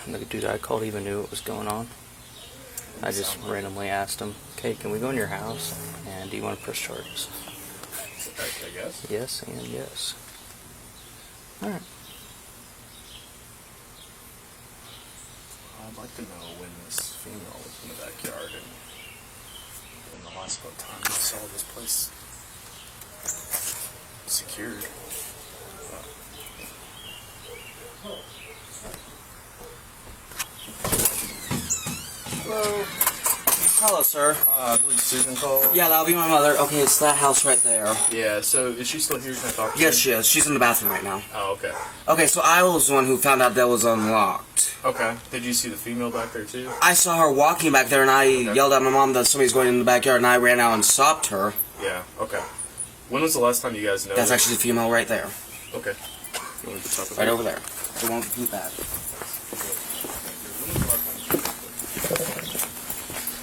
And the dude I called even knew what was going on. I just randomly asked him, okay, can we go in your house? And do you want to press charges? I guess. Yes and yes. Alright. I'd like to know when this female was in the backyard and when the last time you saw this place secured. Hello. Hello, sir. I believe Susan called. Yeah, that'll be my mother. Okay, it's that house right there. Yeah, so is she still here? Can I talk to Yes, her? she is. She's in the bathroom right now. Oh, okay. Okay, so I was the one who found out that was unlocked. Okay. Did you see the female back there, too? I saw her walking back there, and I yelled at my mom that somebody's going in the backyard, and I ran out and stopped her. Yeah, okay. When was the last time you guys noticed? That's actually the female right there. Okay. You want to talk about Right over there. The one with the blue bag.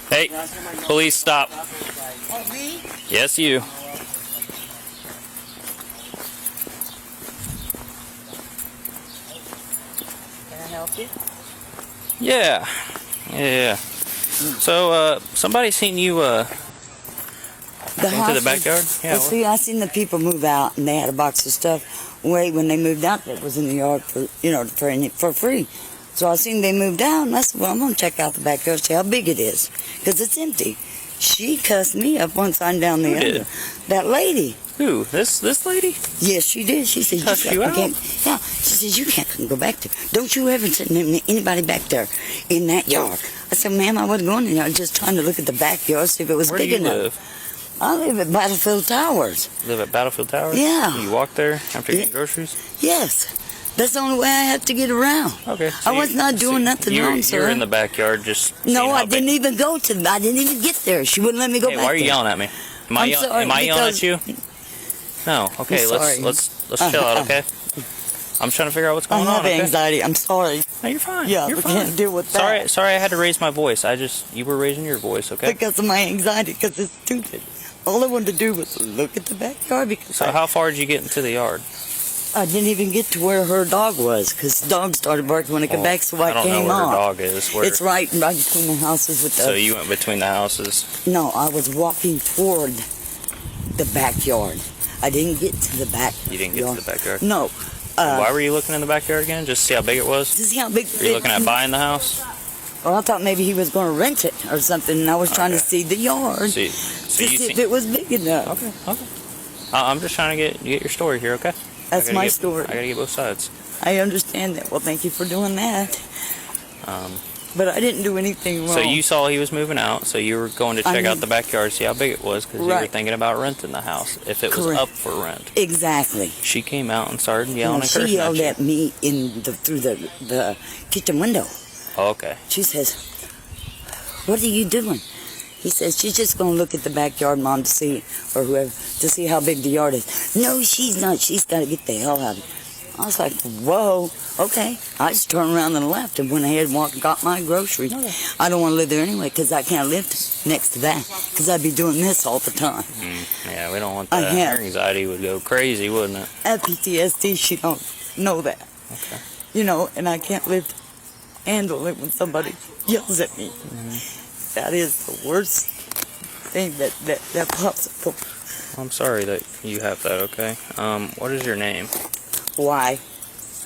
Hey, police, stop. What, me? Yes, you. Can I help you? Yeah. Yeah. So, somebody seen you, into the backyard? Yeah. Well, see, I seen the people move out, and they had a box of stuff. Wait, when they moved out, that was in the yard for, for free. So I seen they moved out, and I said, well, I'm going to check out the backyard, see how big it is, because it's empty. She cussed me up once I'm down the Who other. did? That lady. Who? This lady? Yes, she did. She said, Cussed you out? can't. Yeah, she says, you can't go back there. Don't you ever send anybody back there in that yard. I said, ma'am, I wasn't going in there. I was just trying to look at the backyard, see if it was Where big do you enough. live? I live at Battlefield Towers. Live at Battlefield Towers? Yeah. You walk there after getting groceries? Yes. That's the only way I have to get around. Okay. I was not doing nothing wrong, sir. You were in the backyard just No, I didn't even go to. I didn't even get there. She wouldn't let me go Hey, back why are you there. yelling at me? Am I yelling at you? No. Okay, let's chill out, okay? I'm trying to figure out what's going I on. have Okay? anxiety. I'm sorry. No, you're fine. Yeah, you're we fine. can't deal with that. Sorry, I had to raise my voice. You were raising your voice, okay? Because of my anxiety, because it's stupid. All I wanted to do was look at the backyard because So how far did you get into the yard? I didn't even get to where her dog was because the dog started barking when I got back, so I don't know came where her on. dog is. Where... It's right between the houses with the... So you went between the houses? No, I was walking toward the backyard. I didn't get to the back. You didn't get to the backyard? No. Why were you looking in the backyard again? Just to see how big it was? To see how big... Were you looking at buying the house? Well, I thought maybe he was going to rent it or something, and I was trying to see the yard So to see if it was big enough. Okay. I'm just trying to get your story here, okay? That's my story. I gotta get both sides. I understand that. Well, thank you for doing that. But I didn't do anything wrong. So you saw he was moving out, so you were going to check out the backyard, see how big it was, because you were thinking about renting the house, if it was up for rent. Exactly. She came out and started yelling and cursing she yelled at at me through the kitchen window. Oh, okay. She says, what are you doing? He says, she's just going to look at the backyard, Mom, to see, or whoever, to see how big the yard is. No, she's not. She's got to get the hell out of here. I was like, whoa, okay. I just turned around and left and went ahead and walked and got my groceries. Okay. I don't want to live there anyway because I can't live next to that because I'd be doing this all the time. Yeah, we don't want that. Her anxiety would go crazy, wouldn't it? At PTSD, she don't know that. Okay. You know, and I can't handle it when somebody yells at me. That is the worst thing that pops up. I'm sorry that you have that, okay? What is your name? Why?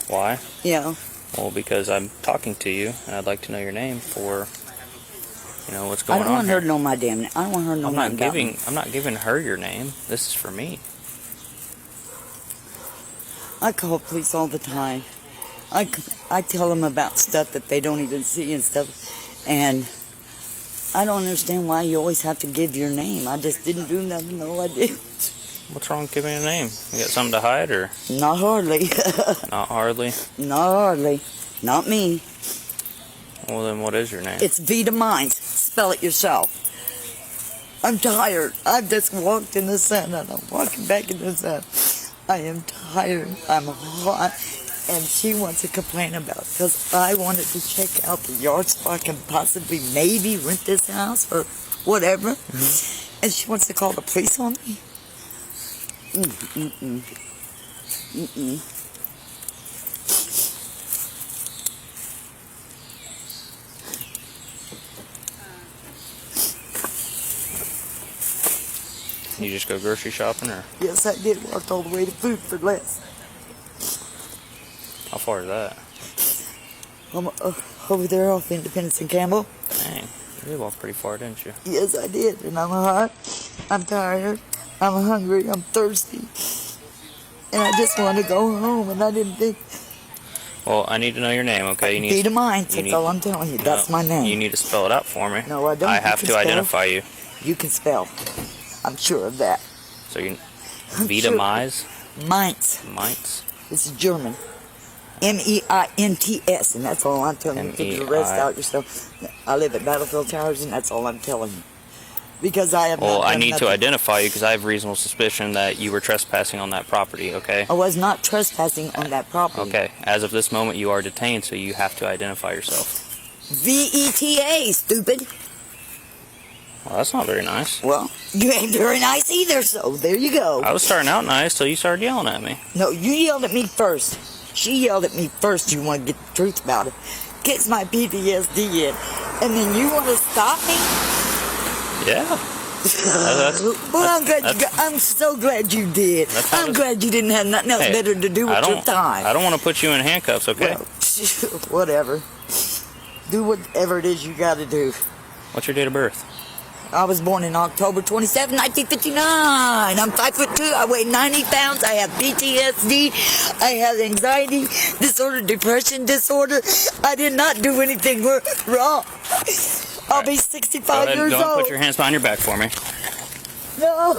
Why? Yeah. Well, because I'm talking to you, and I'd like to know your name for, what's going on. I don't want her to know my damn name. I don't want her to know my name. I'm not giving her your name. This is for me. I call police all the time. I tell them about stuff that they don't even see and stuff, and I don't understand why you always have to give your name. I just didn't do nothing. No, I did. What's wrong with giving a name? You got something to hide, or? Not hardly. Not hardly? Not hardly. Not me. Well, then what is your name? It's Vita Mines. Spell it yourself. I'm tired. I've just walked in the sun, and I'm walking back in the sun. I am tired. I'm hot. And she wants to complain about it because I wanted to check out the yard so I can possibly maybe rent this house or whatever. And she wants to call the police on me. You just go grocery shopping, or Yes, I did. Walked all the way to Food for Less. how far is that? I'm over there off Independence and Campbell. Dang, you did walk pretty far, didn't you? Yes, I did. And I'm hot. I'm tired. I'm hungry. I'm thirsty. And I just want to go home. And I didn't think. Well, I need to know your name, okay? You need Peter Mines. you That's need- all I'm telling you. That's my name. You need to spell it out for me. No, I don't. I You have can to spell. identify you. You can spell. I'm sure of that. So you, I'm Vita sure. Mize, Mainz. Mainz. This is German. MEINTS, and that's all I'm telling you. Figure the rest out yourself. I live at Battlefield Towers, and that's all I'm telling you. Because I have Well, not I done need to nothing. identify you because I have reasonable suspicion that you were trespassing on that property, okay? I was not trespassing on that property. Okay, as of this moment, you are detained, so you have to identify yourself. VETA, stupid. Well, that's not very nice. Well, you ain't very nice either, so there you go. I was starting out nice till you started yelling at me. No, you yelled at me first. She yelled at me first. You want to get the truth about it. Gets my PTSD in. And then you want to stop me? Yeah. Well, I'm so glad you did. I'm glad you didn't have nothing else better to do with your time. I don't want to put you in handcuffs, okay? Well, whatever. Do whatever it is you got to do. What's your date of birth? I was born in October 27, 1959. I'm 5'2". I weigh 90 pounds. I have PTSD. I have anxiety disorder, depression disorder. I did not do anything wrong. I'll be 65 years Don't old. put your hands behind your back for me. No.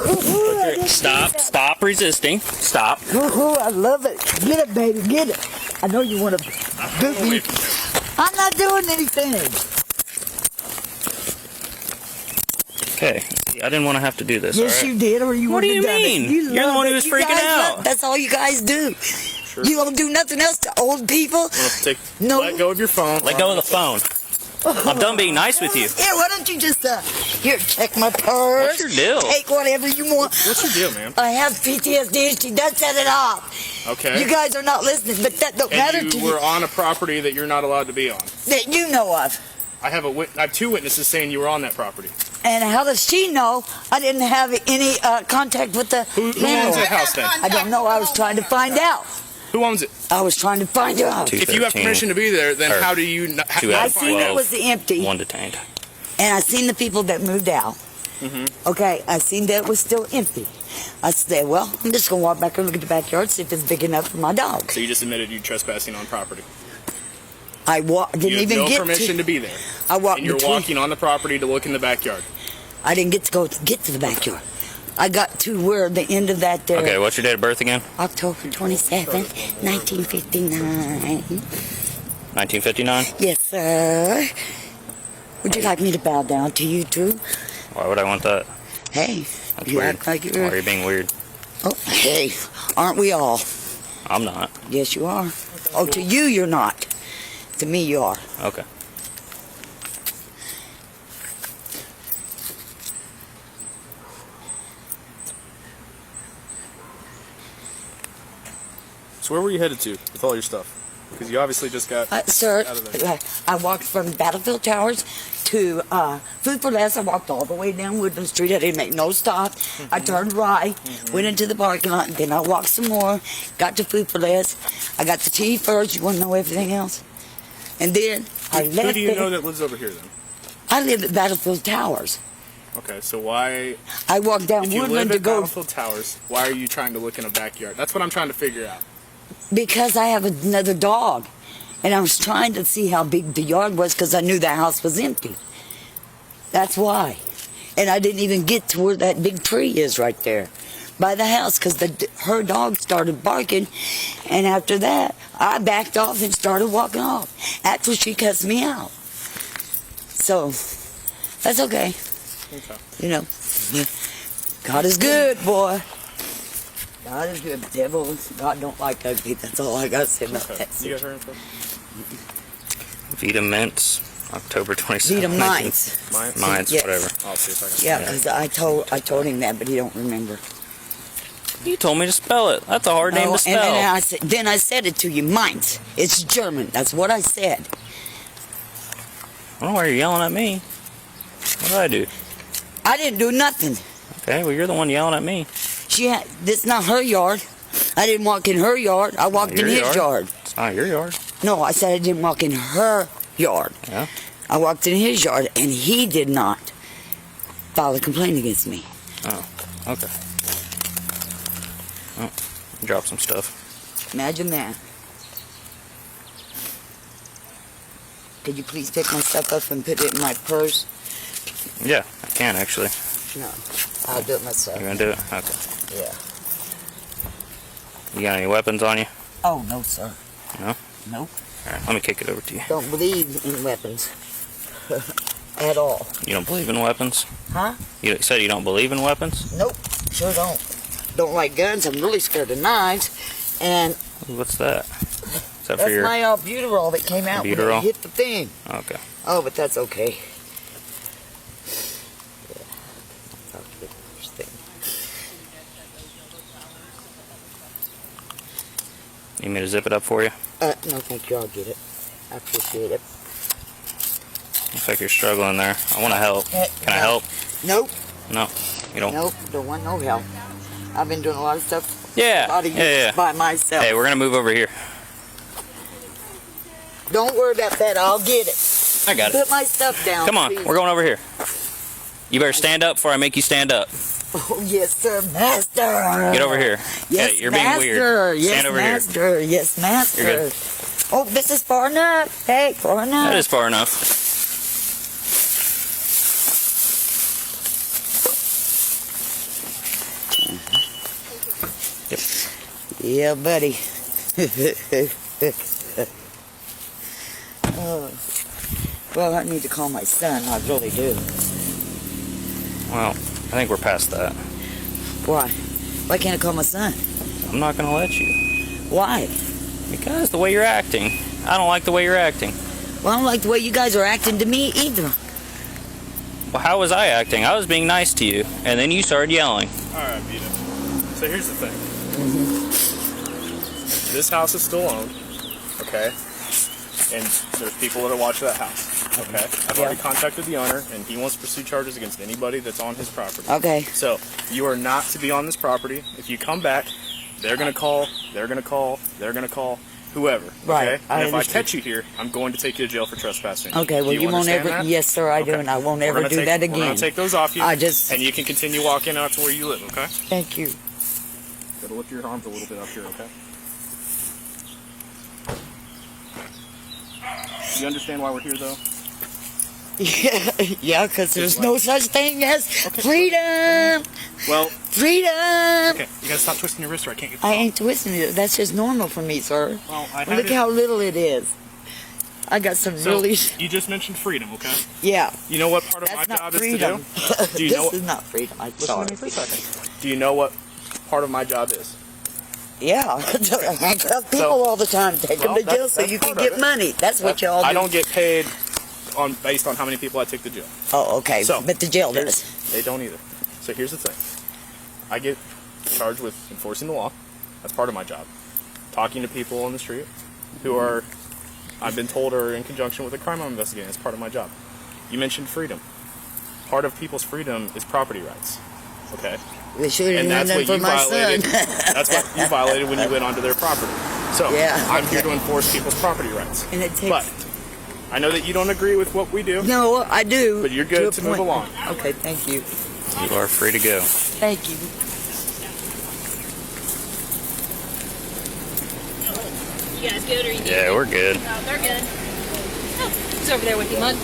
Stop resisting. Stop. I love it. Get it, baby. Get it. I know you want to boot me. I'm not doing anything. Okay. I didn't want to have to do this. Yes, all right? you did, or you What do wouldn't you have done mean? it. You're the love one who it. was You freaking guys out. That's all you guys do. You don't do nothing else to old people. No. Let go of your phone. Let go of the phone. I'm done being nice with you. Yeah, why don't you just, here, check my purse. What's your deal? Take whatever you want. What's your deal, man? I have PTSD. She does set it off. Okay. You guys are not listening, but that don't matter And to you were you. on a property that you're not allowed to be on. That you know of. I have two witnesses saying you were on that property. And how does she know I didn't have any contact with the Who owns landlord? that house then? I don't know. I was trying to find out. Who owns it? I was trying to find out. Two. If you have 213. permission to be there, then Or how do you not two I out of seen it 12. was empty, One detained. and I seen the people that moved out. Okay, I seen that it was still empty. I said, well, I'm just going to walk back and look at the backyard, see if it's big enough for my dog. So you just admitted you trespassing on property. Didn't You have even no get permission to be there. I walked And you're between. walking on the property to look in the backyard. I didn't get to the backyard. I got to where the end of that there. Okay, what's your date of birth again? October 27th, 1959. 1959? Yes, sir. Would you like me to bow down to you too? Why would I want that? Hey, That's you weird. act like Why you're. are you being weird? Oh, hey, aren't we all? I'm not. Yes, you are. Oh, to you, you're not. To me, you are. Okay. So where were you headed to with all your stuff? Because you obviously just got... Sir, Out of there. I walked from Battlefield Towers to Food for Less. I walked all the way down Woodland Street. I didn't make no stop. I turned right, went into the parking lot, then I walked some more, got to Food for Less. I got the tea first. You want to know everything else? And then I left Who do you there. know that lives over here then? I live at Battlefield Towers. Okay, so why... I walked down If you live Woodland to at go Battlefield Towers, why are you trying to look in a backyard? That's what I'm trying to figure out. because I have another dog. And I was trying to see how big the yard was because I knew the house was empty. That's why. And I didn't even get to where that big tree is right there by the house because her dog started barking. And after that, I backed off and started walking off after she cussed me out. So, that's okay. Okay. You know, God is good, boy. God is good. Devil, God don't like ugly. That's all I got to say about Okay. that. You got her info? Vita Mints, October 27th. Vita Mines. Mines, Yes. whatever. I'll see if I can... Yeah, because I told him that, but he don't remember. You told me to spell it. That's a hard name to And spell. then I said it to you. Mines. It's German. That's what I said. I don't know why you're yelling at me. What did I do? I didn't do nothing. Okay, well, you're the one yelling at me. This is not her yard. I didn't walk in her yard. I walked in Your his yard. It's not your yard. No, I said I didn't walk in her yard. Yeah. I walked in his yard, and he did not file a complaint against me. Oh, okay. Oh, drop some stuff. Imagine that. Could you please pick my stuff up and put it in my purse? Yeah, I can actually. No, I'll do it myself. You're gonna do it? Okay. Yeah. You got any weapons on you? Oh, no, sir. No? Nope. Alright, let me kick it over to you. Don't believe in weapons. At all. You don't believe in weapons? Huh? You said you don't believe in weapons? Nope. Sure don't. Don't like guns. I'm really scared of knives. And What's that? Is that for that's your... my albuterol that came out when Albuterol? it hit the thing. Okay. Oh, but that's okay. You want me to zip it up for you? No, thank you. I'll get it. I appreciate it. Looks like you're struggling there. I want to help. Can I help? Nope. No. You don't? Nope. Don't want no help. I've been doing a lot of stuff. Yeah. A lot of Yeah, years yeah. by myself. Hey, we're going to move over here. Don't worry about that. I'll get it. I got it. Put my stuff down. Come on. please. We're going over here. You better stand up before I make you stand up. Oh, yes, sir, master. Get over here. Yes, Okay, you're being master. weird. Yes, Stand over master. Yes, master. You're good. Oh, this is far enough. Hey, far enough. That is far enough. Yep. Yeah, buddy. Oh. Well, I need to call my son. I really do. Well, I think we're past that. Why? Why can't I call my son? I'm not going to let you. Why? Because the way you're acting. I don't like the way you're acting. Well, I don't like the way you guys are acting to me either. Well, how was I acting? I was being nice to you, and then you started yelling. Alright, Vita. So here's the thing. This house is still owned, okay? And there's people that are watching that house, okay? I've already contacted the owner, and he wants to pursue charges against anybody that's on his property. Okay. So, you are not to be on this property. If you come back, they're going to call, they're going to call, they're going to call, whoever, Right, okay? I And if I understand. catch you here, I'm going to take you to jail for trespassing. Okay, well, Do you won't understand ever. that? Yes, sir, I do, Okay. and I won't We're ever gonna do take- that We're again. going to take those off you, I just. and you can continue walking out to where you live, okay? Thank you. Gotta lift your arms a little bit up here, okay? You understand why we're here, though? Yeah, because there's no such thing as freedom. Well, Freedom. okay, you gotta stop twisting your wrist or I can't get this I off. ain't twisting it. That's just normal for me, sir. Well, I had Look it- how little it is. I got some So, really. you just mentioned freedom, okay? Yeah. You know what part of That's my not job freedom. is to do? Do you This know? is not freedom. I'm Listen sorry. to me for a second. Do you know what part of my job is? Yeah. Handcuff people all the time. Take Well, them to jail that's- so that's you can part of get it. money. That's what y'all do. I don't get paid based on how many people I take to jail. Oh, okay. So, but the jail here's- does. They don't either. So here's the thing. I get charged with enforcing the law. That's part of my job. Talking to people on the street who are, I've been told, are in conjunction with a crime I'm investigating. That's part of my job. You mentioned freedom. Part of people's freedom is property rights. Okay? They should have And done that's that what for you my violated. son. That's what you violated when you went onto their property. So Yeah. I'm here to enforce people's property rights. And it takes. But I know that you don't agree with what we do. No, I do. But you're good a to move point. along. Okay, thank you. You are free to go. Thank you. You guys good or you Yeah, we're good. Oh, they're good. Oh, he's over there with you, Mud.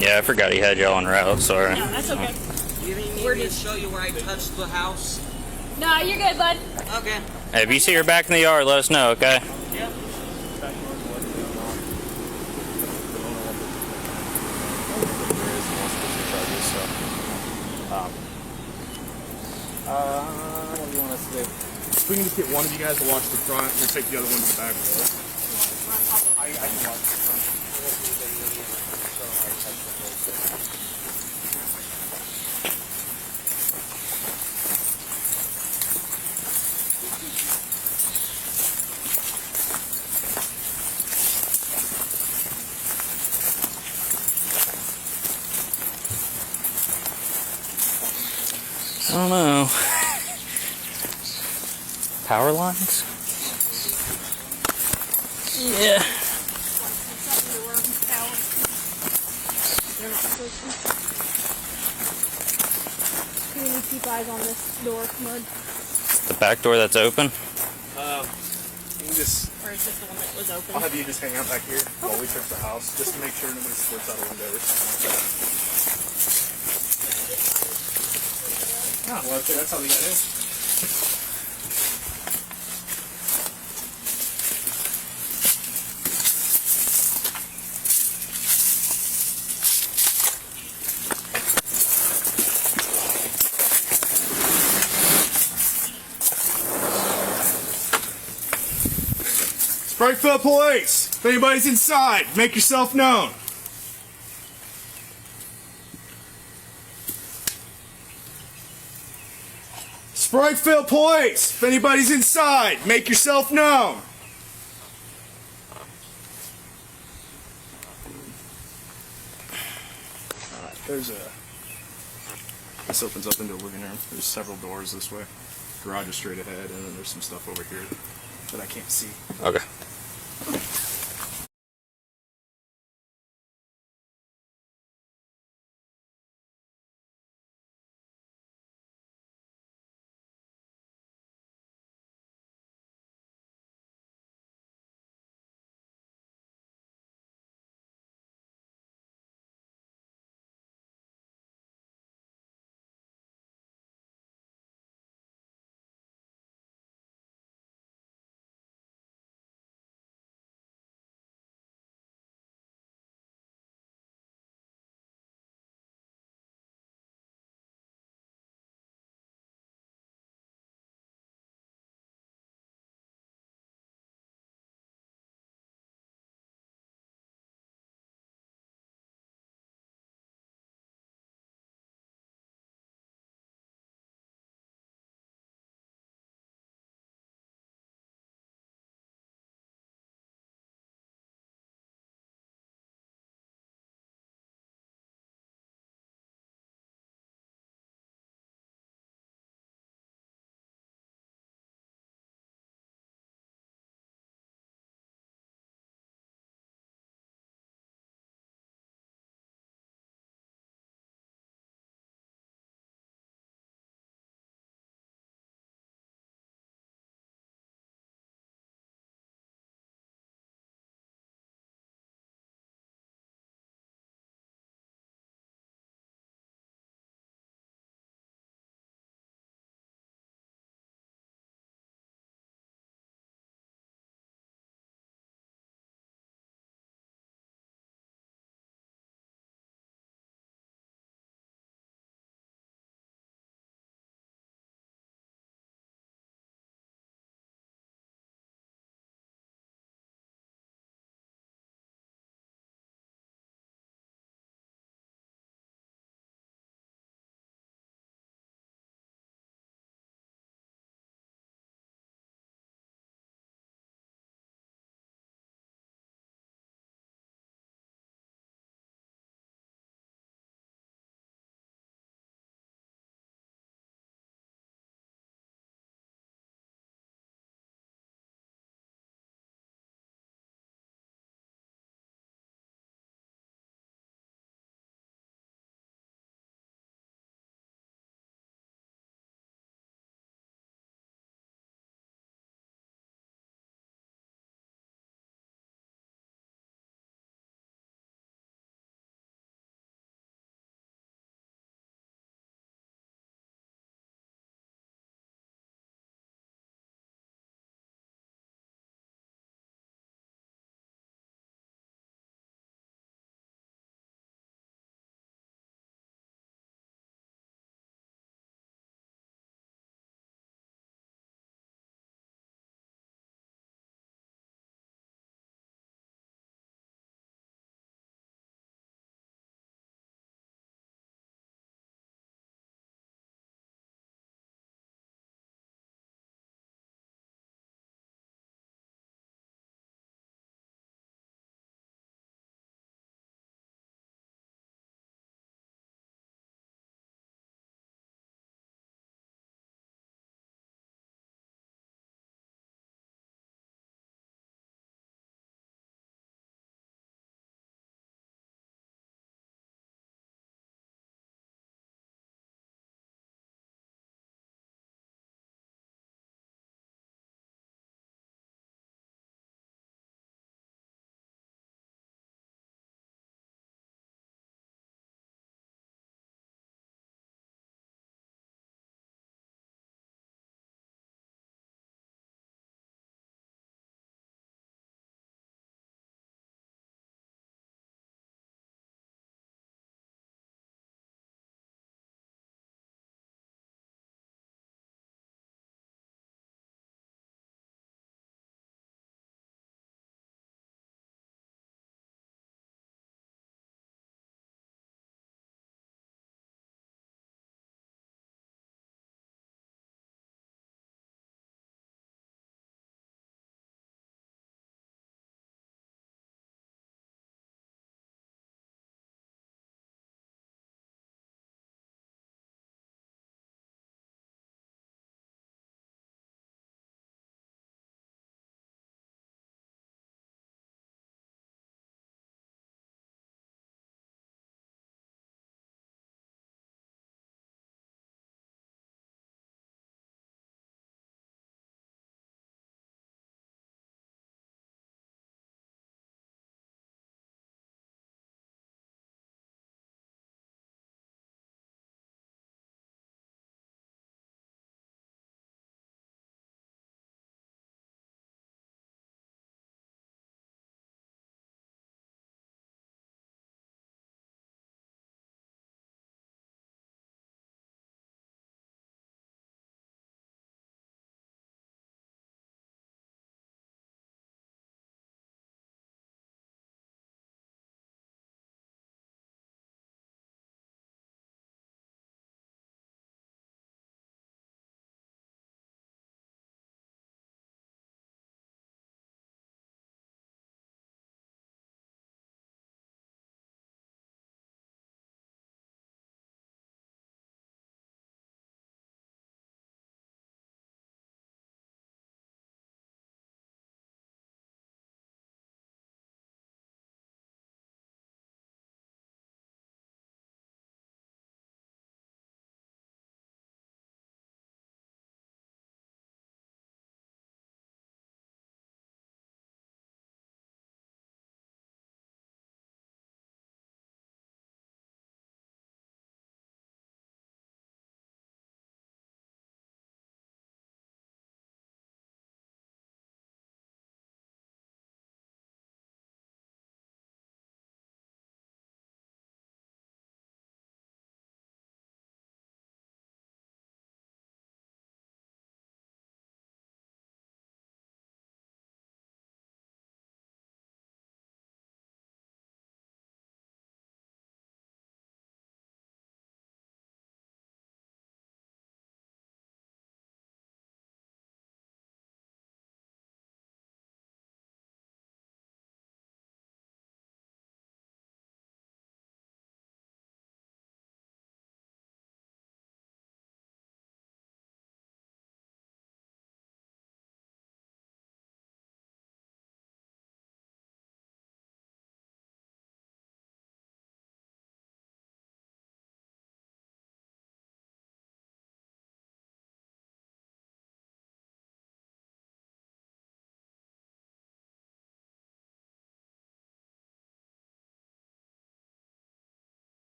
Yeah, I forgot he had y'all en route. Sorry. No, that's okay. Where did show you where I touched the house? No, you're good, bud. Okay. Hey, if you see her back in the yard, let us know, okay? What do you want us to do? We can just get one of you guys to watch the front and take the other one to the back. I can watch the front. I don't know. Power lines? Yeah. Can we keep eyes on this door, Mud? The back door that's open? You can just, Or is this the one that was open? I'll have you just hang out back here while we search the house, just to make sure nobody slips out a window or something like that. Ah, well, okay, that's how we got in. Springfield Police, if anybody's inside, make yourself known. Springfield Police, if anybody's inside, make yourself known. Alright, this opens up into a living room. There's several doors this way. Garage is straight ahead, and then there's some stuff over here that I can't see. Okay.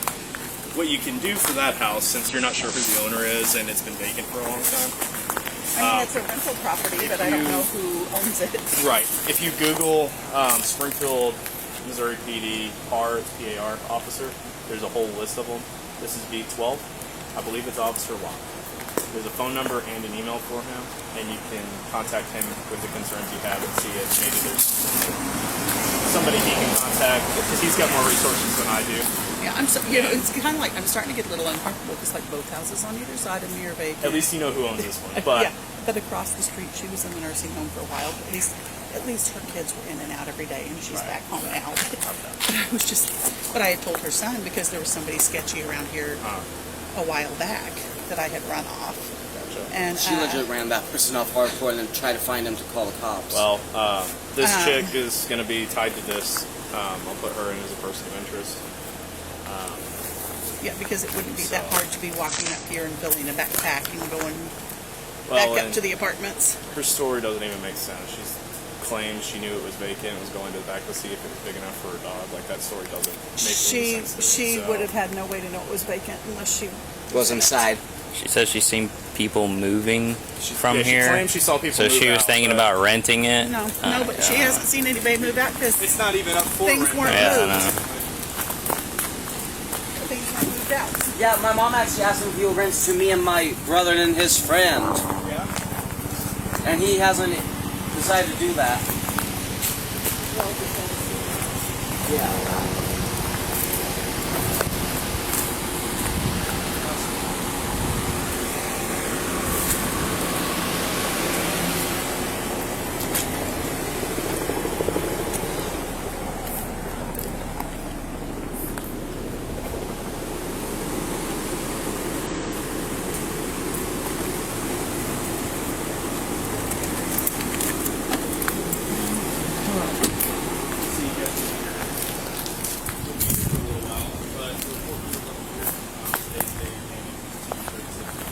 that. What you can do for that house, since you're not sure who the owner is and it's been vacant for a long time. I mean, it's a rental property, but I don't know who owns it. Right. If you Google Springfield, Missouri PD, PAR, PAR officer, there's a whole list of them. This is B12. I believe it's Officer Locke. There's a phone number and an email for him, and you can contact him with the concerns you have and see if maybe there's somebody he can contact, because he's got more resources than I do. Yeah, it's kind of like I'm starting to get a little uncomfortable because like both houses on either side of me are vacant. At least you know who owns this one. But yeah, but across the street, she was in the nursing home for a while. But at least her kids were in and out every day, and she's back home now. But I had told her son because there was somebody sketchy around here a while back that I had run off. Gotcha. And She legit ran that person off hardcore and then tried to find him to call the cops. Well, this chick is going to be tied to this. I'll put her in as a person of interest. Yeah, because it wouldn't be that hard to be walking up here and filling a backpack and going Well, back up to the apartments. Her story doesn't even make sense. She claims she knew it was vacant and was going to the back to see if it was big enough for a dog. Like, that story doesn't make any sense to me, She so. would have had no way to know it was vacant unless she was inside. She says she's seen people moving from Yeah, here. She claims she saw people So move she was out, thinking but about renting it. No, but she hasn't seen anybody move out because It's not even up for things rent. weren't Yeah, I moved. know. Things weren't moved out. Yeah, my mom actually asked him if he would rent to me and my brother and his friend. Yeah. And he hasn't decided to do that. Yeah.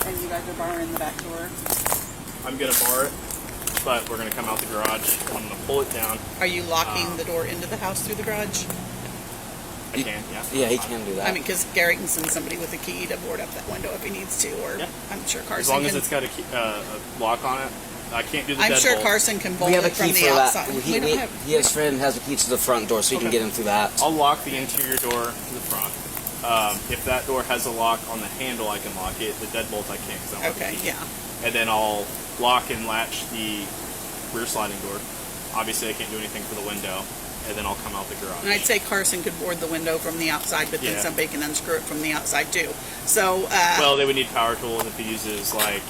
And you guys are borrowing the back door. I'm going to bar it, but we're going to come out the garage. I'm going to pull it down. Are you locking the door into the house through the garage? I can, yeah. Yeah, he can do that. I mean, because Gary can send somebody with a key to board up that window if he needs to, or Yeah. I'm sure Carson As long as can. it's got a lock on it. I can't do the I'm deadbolt. sure Carson can bolt we have a it from key the for outside. that. We don't have. His friend has a key to the front door, so he can Okay. get him through that. I'll lock the interior door to the front. If that door has a lock on the handle, I can lock it. The deadbolt I can't because I don't have Okay, the key. yeah. And then I'll lock and latch the rear sliding door. Obviously, I can't do anything for the window. And then I'll come out the garage. And I'd say Carson could board the window from the outside, but then Yeah. somebody can unscrew it from the outside too. So, Well, they would need power tools if he uses, like,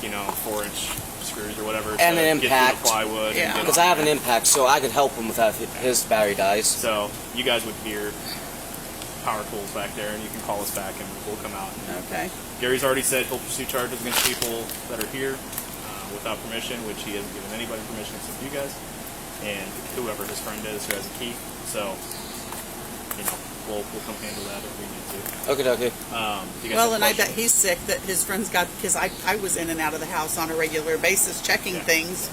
4-inch screws or whatever And to an get through impact. the plywood. Yeah. And get Because on I have an there. impact, so I could help him with that if his battery dies. So you guys would hear power tools back there, and you can call us back, and we'll come out. okay. Gary's already said he'll pursue charges against people that are here without permission, which he hasn't given anybody permission except you guys, and whoever his friend is who has a key. So, we'll come handle that if we need to. Okay. You guys Well, have and I bet questions? he's sick that his friend's got, because I was in and out of the house on a regular basis checking Yeah. things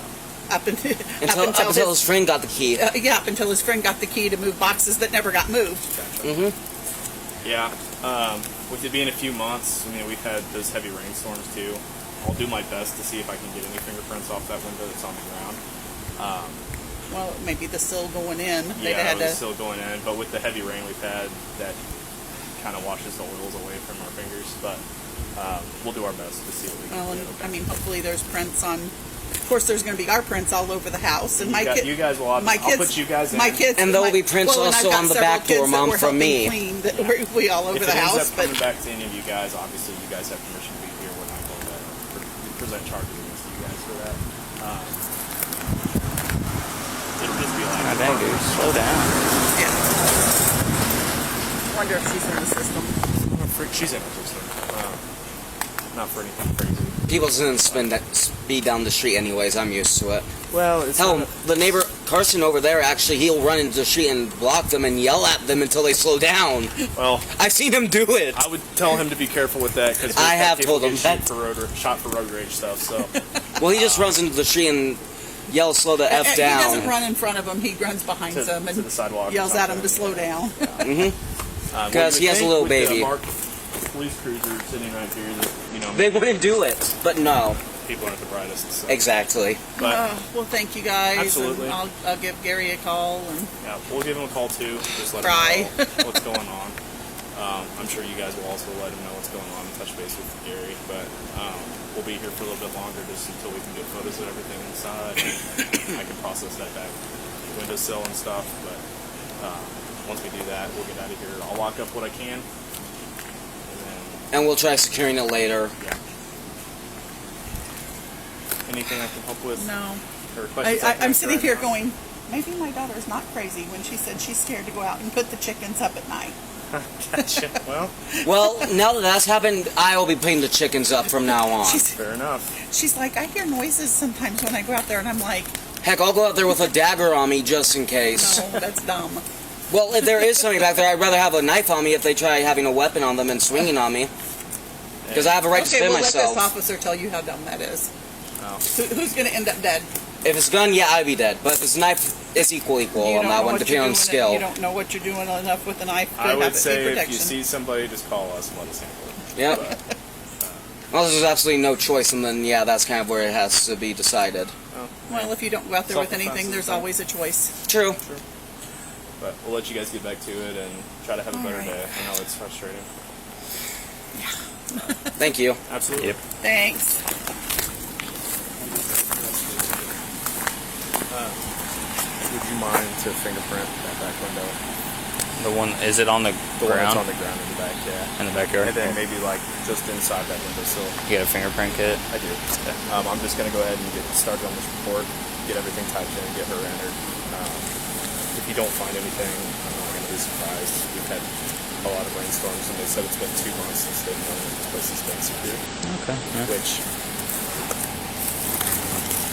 up until, Until his friend got the key. up until his friend got the key to move boxes that never got moved. Yeah. With it being a few months, we've had those heavy rainstorms too. I'll do my best to see if I can get any fingerprints off that window that's on the ground. Well, maybe the sill going in. They'd Yeah, had it was to. still going in, but with the heavy rain we've had, that kind of washes the oils away from our fingers. But we'll do our best to see what we can Well, do. and I mean, hopefully there's prints on. Of course, there's going to be our prints all over the house, and You guys will. my I'll kids, put you guys in. My kids, And there will my- be prints well, and I've also got on the several back door, kids that Mom, were from me. helping clean, that we all over if the it ends house, up but coming back to any of you guys, obviously you guys have permission to be here. We're not going to present charges against you guys for that. It'll just be like, God dang, dude, slow down. yeah. Wonder if she's in the system. she's in her system. Not for anything crazy. People doesn't speed down the street anyways. I'm used to it. Well, it's Hell, the neighbor Carson over there, actually, he'll run into the street and block them and yell at them until they slow down. well. I've seen him do it. I would tell him to be careful with that because I have told him shot that. for road rage stuff. So Well, he just runs into the street and yells, "Slow the f He down." doesn't run in front of them; he runs behind them and to the sidewalk. yells at them to slow down. Because he has a little baby. Marked police cruiser sitting right here that, you know, They wouldn't do it, but no. people aren't the brightest. So. Exactly. But Well, thank you guys. Absolutely. And I'll give Gary a call and yeah, we'll give him a call too. Just let Fry. him know what's going on. I'm sure you guys will also let him know what's going on and touch base with Gary. But we'll be here for a little bit longer just until we can get photos of everything inside. I can process that back windowsill and stuff. But once we do that, we'll get out of here. I'll lock up what I can. And we'll try securing it later. Yeah. Anything I can help with? no. Or questions I can I'm answer sitting right here now? going, maybe my daughter's not crazy when she said she's scared to go out and put the chickens up at night. Gotcha. Well, Well, now that that's happened, I will be putting the chickens up from now on. fair enough. She's like, I hear noises sometimes when I go out there, and I'm like, Heck, I'll go out there with a dagger on me just in case. no, that's dumb. Well, if there is somebody back there, I'd rather have a knife on me if they try having a weapon on them and swinging on me. Because I have a right to Okay, defend we'll let myself. this officer tell you how dumb that is. Oh. Who's going to end up dead? If it's a gun, yeah, I'd be dead. But if it's a knife, it's equal You on don't that know one, what depending you're on doing, skill. You don't know what you're doing enough with a knife to I have would it be say if protection. you see somebody, just call us and let us handle it. Yep. But, Well, there's absolutely no choice, and then, yeah, that's kind of where it has to be decided. Well, if you don't go out there with Self-defense anything, is there's fine. always a choice. True. but we'll let you guys get back to it and try to have a better right. day. I know it's frustrating. Thank you. Absolutely. Yep. Thanks. Would you mind to fingerprint that back window? The one, is it on the The one that's ground? on the ground in the back, yeah. In the backyard? And then maybe like just inside that windowsill. You got a fingerprint kit? I do. I'm just going to go ahead and get started on this report, get everything typed in, get her entered. If you don't find anything, I'm not going to be surprised. We've had a lot of rainstorms, and they said it's been 2 months since they've known that this place has been secure, Okay. Yeah. which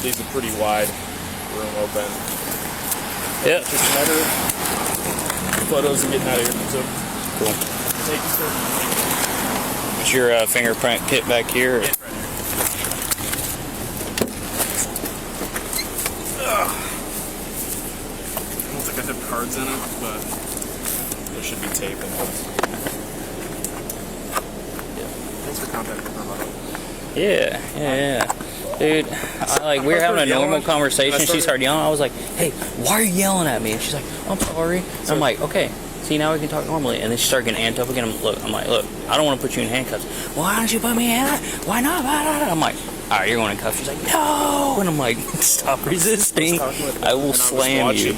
leaves a pretty wide room open. Yep. Just a matter of photos and getting out of here. So, Cool. thank you, sir. Is your fingerprint kit back here? Or? I don't think I have cards in it, but there should be tape in it. Thanks for contacting her, by the way. Yeah. Dude, we were having a normal conversation. She started yelling. I was like, hey, why are you yelling at me? And she's like, I'm sorry. And I'm like, okay, see, now we can talk normally. And then she started getting amped up again. I'm like, look, I don't want to put you in handcuffs. Why don't you put me in handcuffs? Why not? I'm like, all right, you're going in cuffs. She's like, no. And I'm like, stop resisting. I will slam you.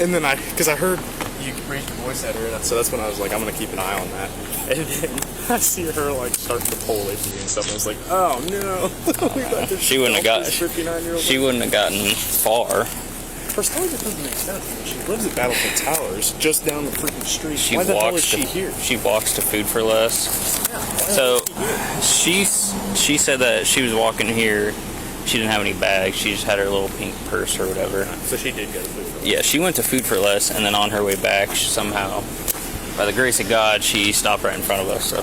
And then because I heard you raise your voice at her, and so that's when I was like, I'm going to keep an eye on that. And then I see her like start to pull away from me and stuff. And I was like, oh no. She wouldn't have gotten. 59-year-old. She wouldn't have gotten far. Her story just doesn't make sense. She lives at Battlefield Towers, just down the freaking street. She Why the hell is walks she to here? She walks to Food for Less. So she said that she was walking here. She didn't have any bags. She just had her little pink purse or whatever. So she did go to Food for Less. Yeah, she went to Food for Less, and then on her way back, somehow, by the grace of God, she stopped right in front of us. So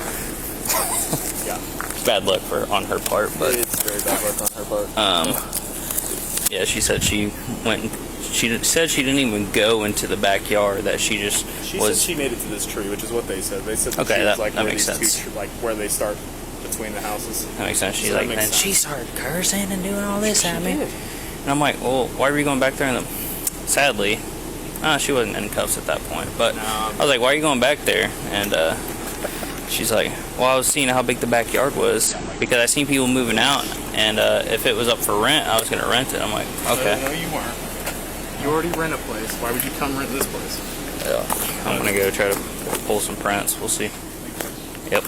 Yeah. bad luck on her part, but It's very bad luck on her part. yeah, she said she went. She said she didn't even go into the backyard. That she just She was. said she made it to this tree, which is what they said. They said that Okay, she was that- like that where makes these sense. like where they start between the houses. That makes sense. She's So that like, makes and sense. she started cursing and doing all this at me. did. And I'm like, well, why were you going back there? And sadly, she wasn't in cuffs at that point. But No. I was like, why are you going back there? And she's like, well, I was seeing how big the backyard was because I seen people moving out, and if it was up for rent, I was gonna rent it. I'm like, okay. No, you weren't. You already rent a place. Why would you come rent this place? Yeah. I'm gonna go try to pull some prints. We'll see. Yep.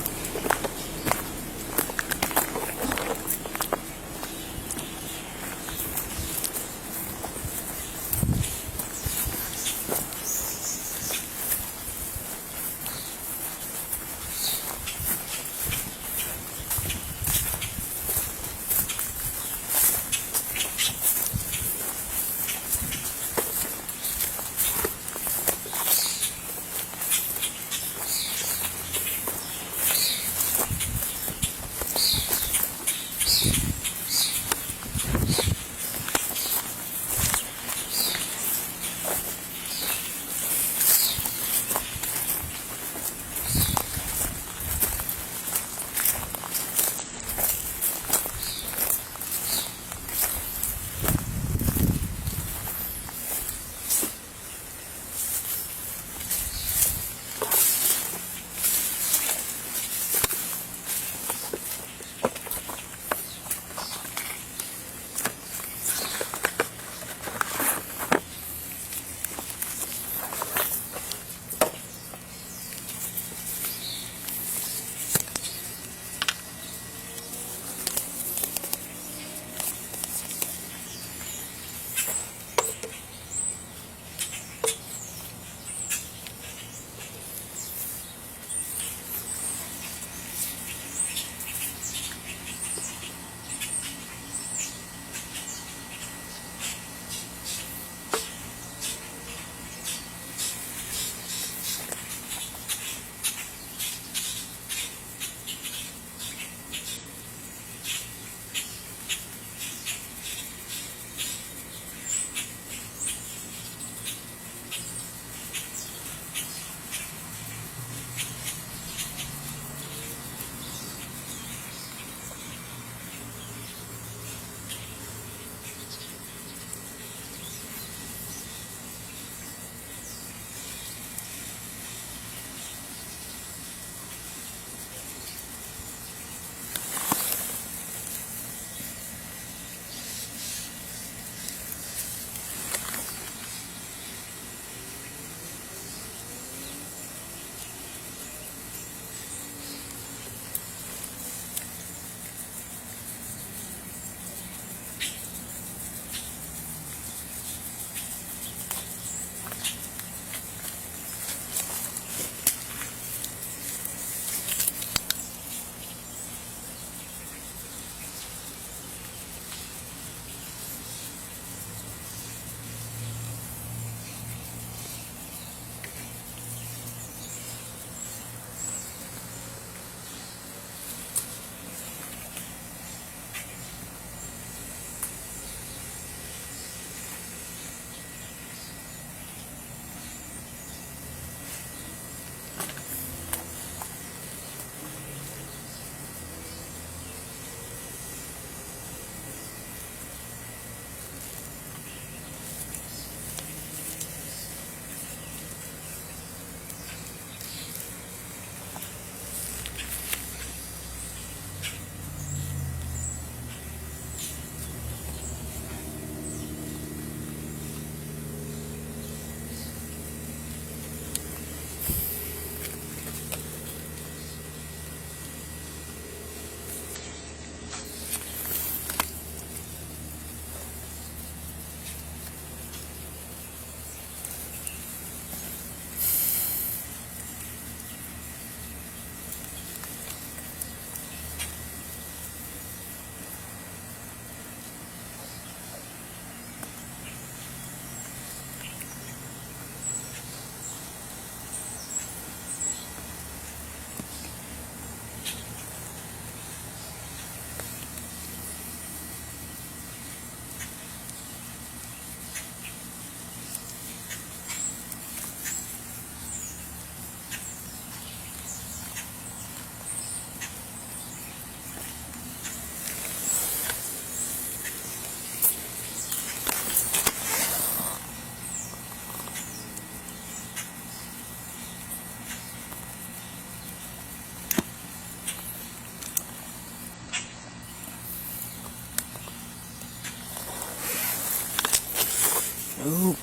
Nope.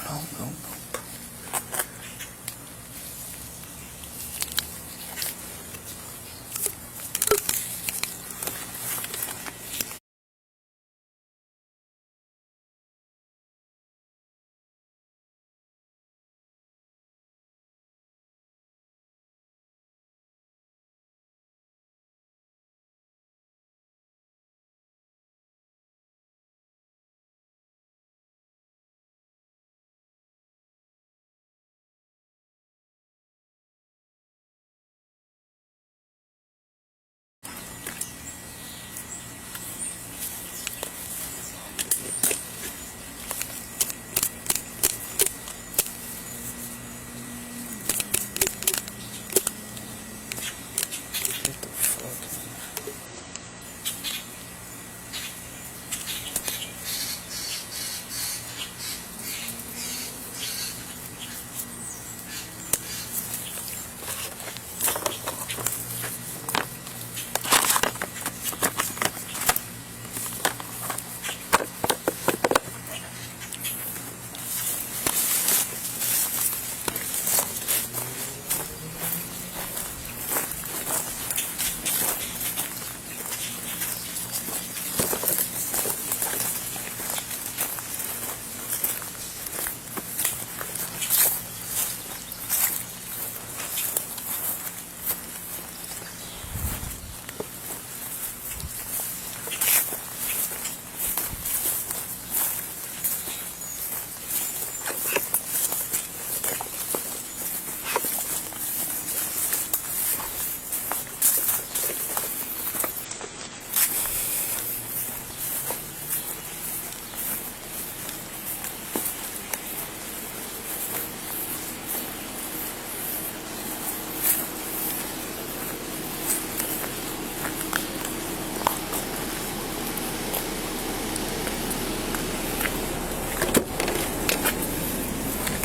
Nope, nope, nope.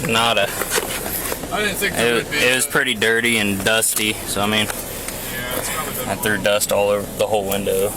Nada. I didn't think there would be. It was pretty dirty and dusty, so I mean, Yeah, it's probably been I threw dust all over the whole window.